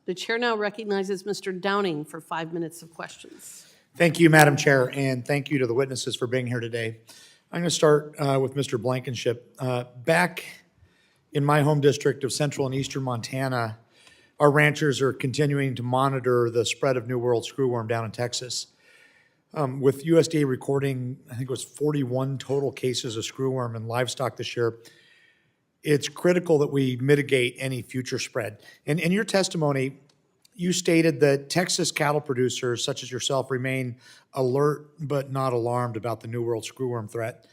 The chair now recognizes Mr. Downing for 5 minutes of questions. Thank you, Madam Chair, and thank you to the witnesses for being here today. I'm going to start with Mr. Blankenship. Back in my home district of central and eastern Montana, our ranchers are continuing to monitor the spread of New World screwworm down in Texas. With USDA recording, I think it was 41 total cases of screwworm in livestock this year, it's critical that we mitigate any future spread. And in your testimony, you stated that Texas cattle producers, such as yourself, remain alert but not alarmed about the New World screwworm threat.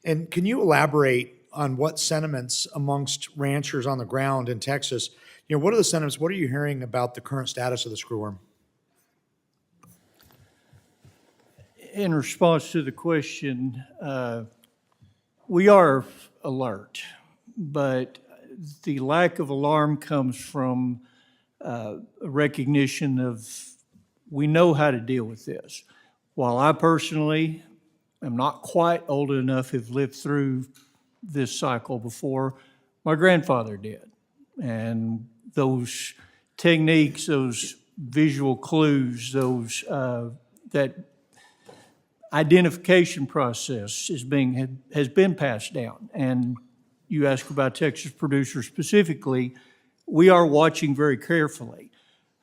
And can you elaborate on what sentiments amongst ranchers on the ground in Texas, what are the sentiments, what are you hearing about the current status of the screwworm? In response to the question, we are alert, but the lack of alarm comes from a recognition of we know how to deal with this. While I personally am not quite old enough to have lived through this cycle before, my grandfather did. And those techniques, those visual clues, that identification process has been passed down. And you ask about Texas producers specifically, we are watching very carefully.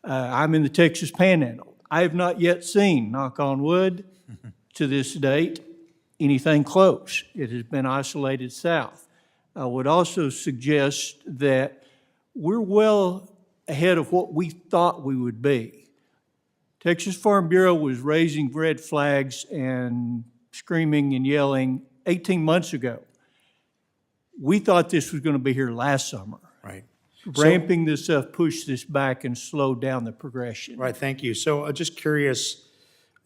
I'm in the Texas Panhandle. I have not yet seen, knock on wood, to this date, anything close. It has been isolated south. I would also suggest that we're well ahead of what we thought we would be. Texas Farm Bureau was raising red flags and screaming and yelling 18 months ago. We thought this was going to be here last summer. Right. Ramping this up pushed this back and slowed down the progression. Right, thank you. So just curious,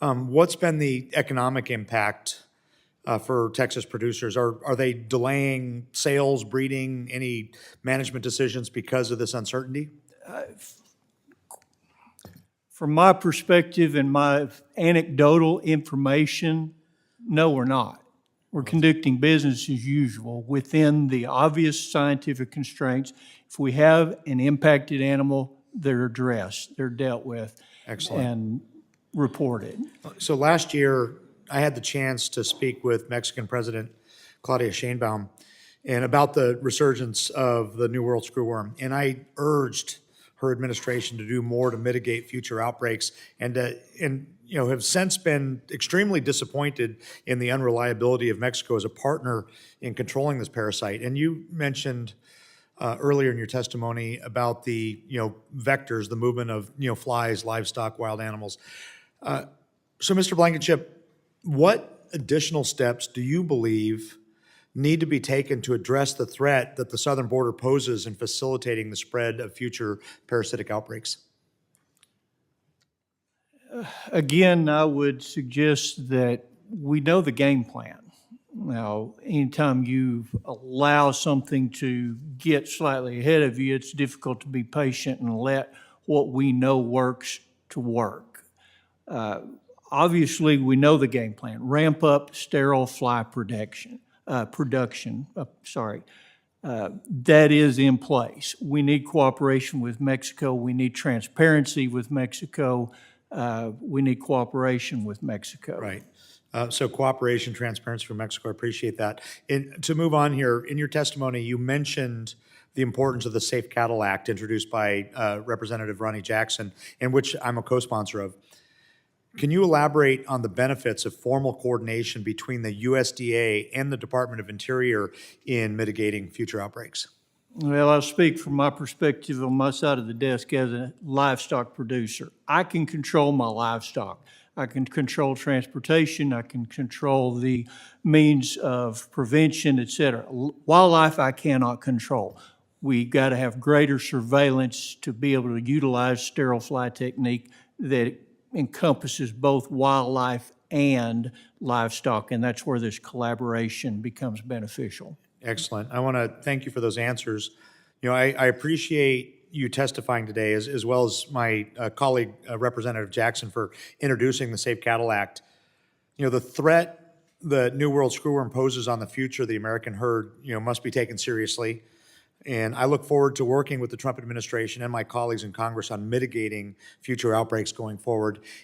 what's been the economic impact for Texas producers? Are they delaying sales, breeding, any management decisions because of this uncertainty? From my perspective and my anecdotal information, no, we're not. We're conducting business as usual within the obvious scientific constraints. If we have an impacted animal, they're addressed, they're dealt with. Excellent. And reported. So last year, I had the chance to speak with Mexican President Claudia Sheinbaum and about the resurgence of the New World screwworm. And I urged her administration to do more to mitigate future outbreaks and have since been extremely disappointed in the unreliability of Mexico as a partner in controlling this parasite. And you mentioned earlier in your testimony about the vectors, the movement of flies, livestock, wild animals. So Mr. Blankenship, what additional steps do you believe need to be taken to address the threat that the southern border poses in facilitating the spread of future parasitic outbreaks? Again, I would suggest that we know the game plan. Now, anytime you allow something to get slightly ahead of you, it's difficult to be patient and let what we know works to work. Obviously, we know the game plan. Ramp up sterile fly production. That is in place. We need cooperation with Mexico. We need transparency with Mexico. We need cooperation with Mexico. Right. So cooperation, transparency from Mexico, I appreciate that. And to move on here, in your testimony, you mentioned the importance of the Safe Cattle Act introduced by Representative Ronnie Jackson, and which I'm a co-sponsor of. Can you elaborate on the benefits of formal coordination between the USDA and the Department of Interior in mitigating future outbreaks? Well, I'll speak from my perspective on my side of the desk as a livestock producer. I can control my livestock. I can control transportation. I can control the means of prevention, et cetera. Wildlife, I cannot control. We got to have greater surveillance to be able to utilize sterile fly technique that encompasses both wildlife and livestock, and that's where this collaboration becomes beneficial. Excellent. I want to thank you for those answers. I appreciate you testifying today, as well as my colleague, Representative Jackson, for introducing the Safe Cattle Act. The threat the New World screwworm poses on the future of the American herd, must be taken seriously. And I look forward to working with the Trump administration and my colleagues in Congress on mitigating future outbreaks going forward.